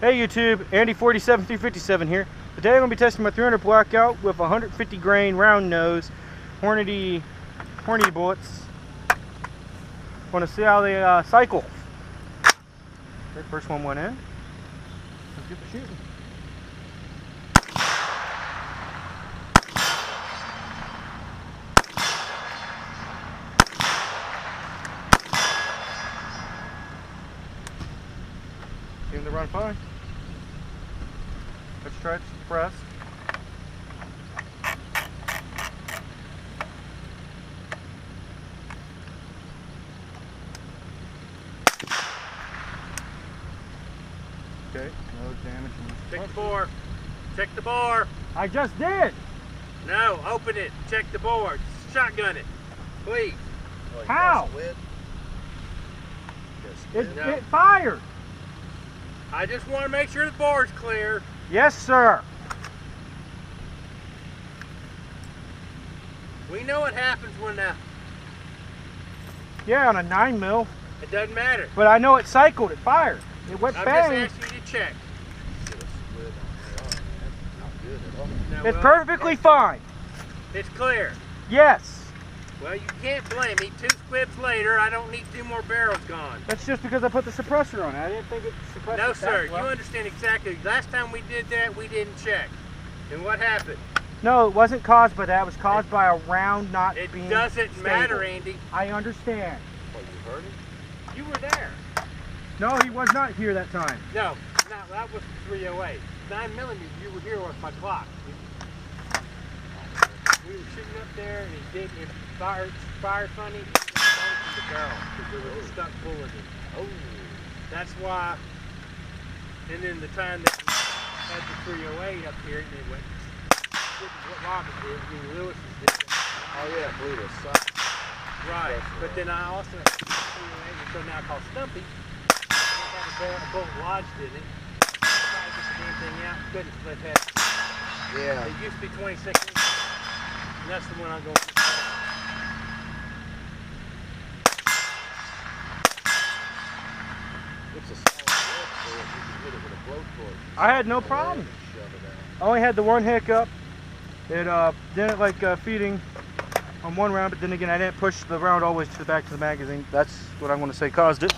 Hey YouTube, Andy47357 here. Today I'm going to be testing my 300 blackout with 150 grain round nose Hornady bullets. Want to see how they cycle. Okay, first one went in. Let's get the shooting. Seem to run fine. Let's try it suppressed. Okay, no damage. Check the bore. Check the bore. I just did. No, open it. Check the bore. Shotgun it, please. How? No. It fired. I just want to make sure the bore's clear. Yes, sir. We know what happens when Yeah, on a 9mm. it doesn't matter. But I know it cycled. It fired. It went I'm bang. just asking you to check. No, It's well, perfectly fine. It's clear. Yes. Well, you can't blame me. 2 squibs later, I don't need 2 more barrels gone. That's just because I put the suppressor on it. I didn't think it suppressed No, it that sir. well. You understand exactly. Last time we did that, we didn't check. And what happened? No, it wasn't caused by that. It was caused by a round not It being doesn't stable. matter, Andy. I understand. Oh, you heard it? You were there. No, he was not here that time. No, that was 308. 9mm, you were here with my clock. We were shooting up there, and it fired funny. It from the barrel because there was a stuck bullet in it. Oh, that's why. And then the time that we had the 308 up here, and it went. This is what Robert did. I mean, Lewis did. Oh yeah, blew the sun. Right, but then I also had the 308, which are now called Stumpy. I had a bullet lodged in it. I tried to get the damn thing out, couldn't split head. Yeah. It used to be 26 inches, and that's the one I'm going to. It's a solid wood for it. You can hit it with a blowtorch. I had no problem. Shove it out. I only had the one hiccup. It didn't like feeding on one round, but then again, I didn't push the round always to the back of the magazine. That's what I'm going to say caused it.